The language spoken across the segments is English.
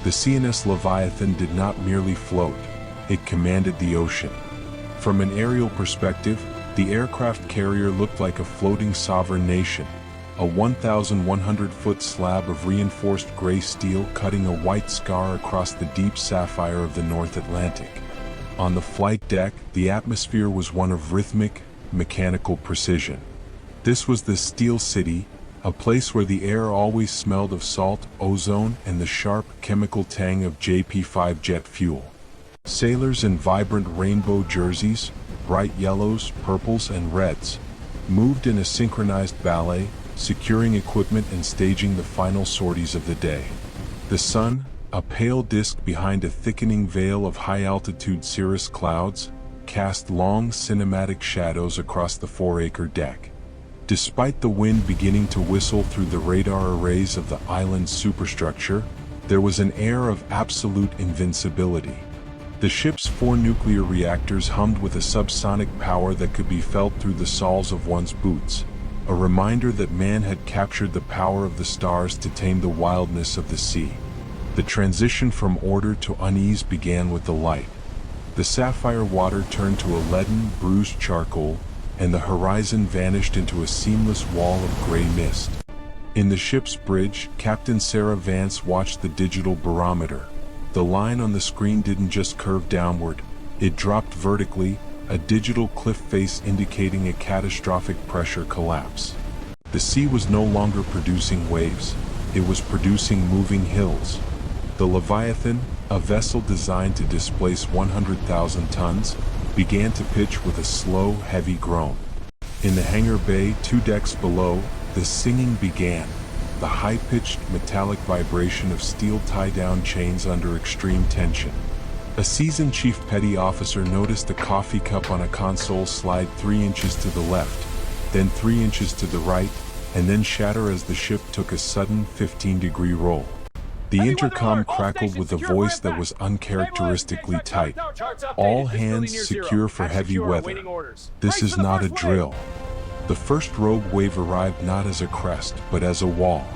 The CNS Leviathan did not merely float, it commanded the ocean. From an aerial perspective, the aircraft carrier looked like a floating sovereign nation, a 1,100-foot slab of reinforced gray steel cutting a white scar across the deep sapphire of the North Atlantic. On the flight deck, the atmosphere was one of rhythmic, mechanical precision. This was the Steel City, a place where the air always smelled of salt, ozone, and the sharp, chemical tang of JP5 jet fuel. Sailors in vibrant rainbow jerseys, bright yellows, purples, and reds, moved in a synchronized ballet, securing equipment and staging the final sorties of the day. The sun, a pale disk behind a thickening veil of high-altitude cirrus clouds, cast long cinematic shadows across the 4-acre deck. Despite the wind beginning to whistle through the radar arrays of the island's superstructure, there was an air of absolute invincibility. The ship's 4 nuclear reactors hummed with a subsonic power that could be felt through the soles of one's boots, a reminder that man had captured the power of the stars to tame the wildness of the sea. The transition from order to unease began with the light. The sapphire water turned to a leaden, bruised charcoal, and the horizon vanished into a seamless wall of gray mist. In the ship's bridge, Captain Sarah Vance watched the digital barometer. The line on the screen didn't just curve downward, it dropped vertically, a digital cliff face indicating a catastrophic pressure collapse. The sea was no longer producing waves, it was producing moving hills. The Leviathan, a vessel designed to displace 100,000 tons, began to pitch with a slow, heavy groan. In the hangar bay 2 decks below, the singing began, the high-pitched metallic vibration of steel tie-down chains under extreme tension. A seasoned chief petty officer noticed a coffee cup on a console slide 3 inches to the left, then 3 inches to the right, and then shatter as the ship took a sudden 15-degree roll. The intercom crackled with a voice that was uncharacteristically tight. All hands secure for heavy weather. This is not a drill. The first rogue wave arrived not as a crest, but as a wall.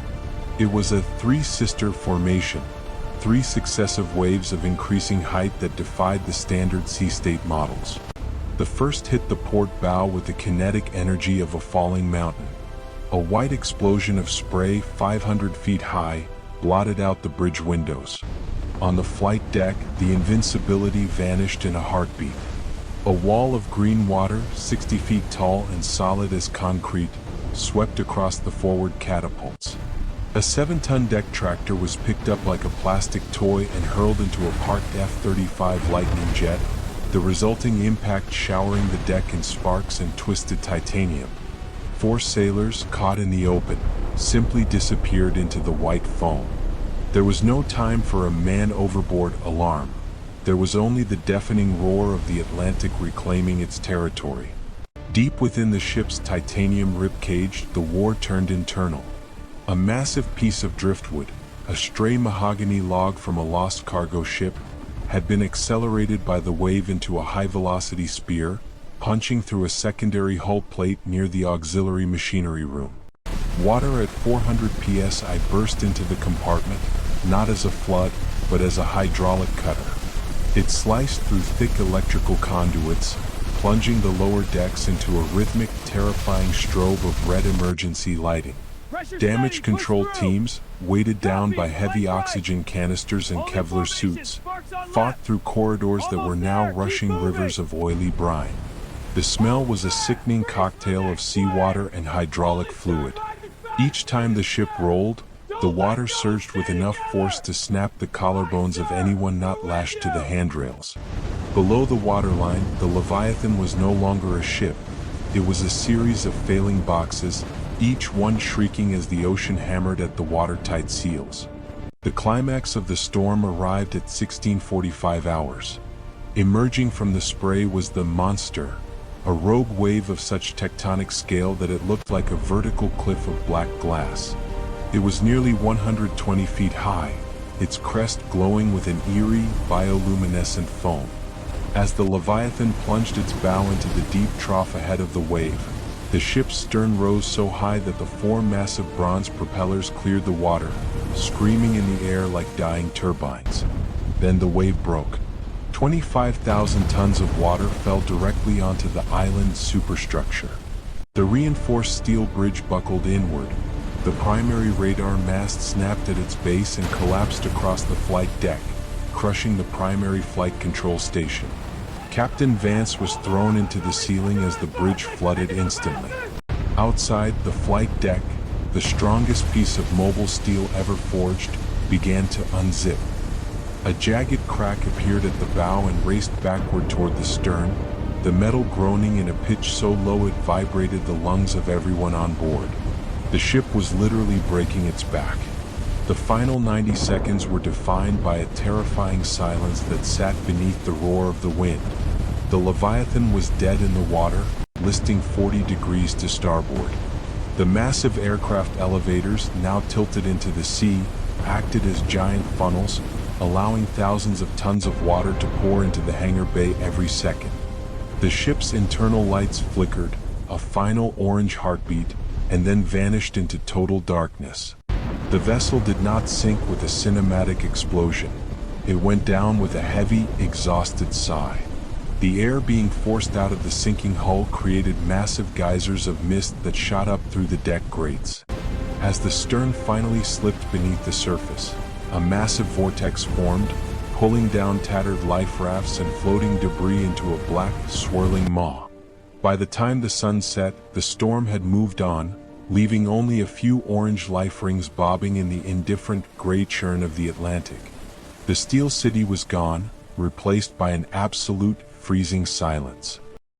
It was a 3-sister formation, 3 successive waves of increasing height that defied the standard sea state models. The first hit the port bow with the kinetic energy of a falling mountain. A white explosion of spray 500 feet high blotted out the bridge windows. On the flight deck, the invincibility vanished in a heartbeat. A wall of green water, 60 feet tall and solid as concrete, swept across the forward catapults. A 7-ton deck tractor was picked up like a plastic toy and hurled into a parked F-35 Lightning jet, the resulting impact showering the deck in sparks and twisted titanium. 4 sailors, caught in the open, simply disappeared into the white foam. There was no time for a man overboard alarm. There was only the deafening roar of the Atlantic reclaiming its territory. Deep within the ship's titanium ribcage, the war turned internal. A massive piece of driftwood, a stray mahogany log from a lost cargo ship, had been accelerated by the wave into a high-velocity spear, punching through a secondary hull plate near the auxiliary machinery room. Water at 400 psi burst into the compartment, not as a flood, but as a hydraulic cutter. It sliced through thick electrical conduits, plunging the lower decks into a rhythmic, terrifying strobe of red emergency lighting. Damage control teams, weighted down by heavy oxygen canisters and Kevlar suits, fought through corridors that were now rushing rivers of oily brine. The smell was a sickening cocktail of seawater and hydraulic fluid. Each time the ship rolled, the water surged with enough force to snap the collarbones of anyone not lashed to the handrails. Below the waterline, the Leviathan was no longer a ship. It was a series of failing boxes, each one shrieking as the ocean hammered at the watertight seals. The climax of the storm arrived at 1645 hours. Emerging from the spray was the monster, a rogue wave of such tectonic scale that it looked like a vertical cliff of black glass. It was nearly 120 feet high, its crest glowing with an eerie, bioluminescent foam. As the Leviathan plunged its bow into the deep trough ahead of the wave, The ship's stern rose so high that the four massive bronze propellers cleared the water, screaming in the air like dying turbines. Then the wave broke. 25,000 tons of water fell directly onto the island's superstructure. The reinforced steel bridge buckled inward. The primary radar mast snapped at its base and collapsed across the flight deck, crushing the primary flight control station. Captain Vance was thrown into the ceiling as the bridge flooded instantly. Outside the flight deck, the strongest piece of mobile steel ever forged began to unzip. A jagged crack appeared at the bow and raced backward toward the stern, the metal groaning in a pitch so low it vibrated the lungs of everyone on board. The ship was literally breaking its back. The final 90 seconds were defined by a terrifying silence that sat beneath the roar of the wind. The Leviathan was dead in the water, listing 40 degrees to starboard. The massive aircraft elevators, now tilted into the sea, acted as giant funnels, allowing thousands of tons of water to pour into the hangar bay every second. The ship's internal lights flickered, a final orange heartbeat, and then vanished into total darkness. The vessel did not sink with a cinematic explosion. It went down with a heavy, exhausted sigh. The air being forced out of the sinking hull created massive geysers of mist that shot up through the deck grates. As the stern finally slipped beneath the surface, a massive vortex formed, pulling down tattered life rafts and floating debris into a black, swirling maw. By the time the sun set, the storm had moved on, leaving only a few orange life rings bobbing in the indifferent gray churn of the Atlantic. The Steel City was gone, replaced by an absolute freezing silence.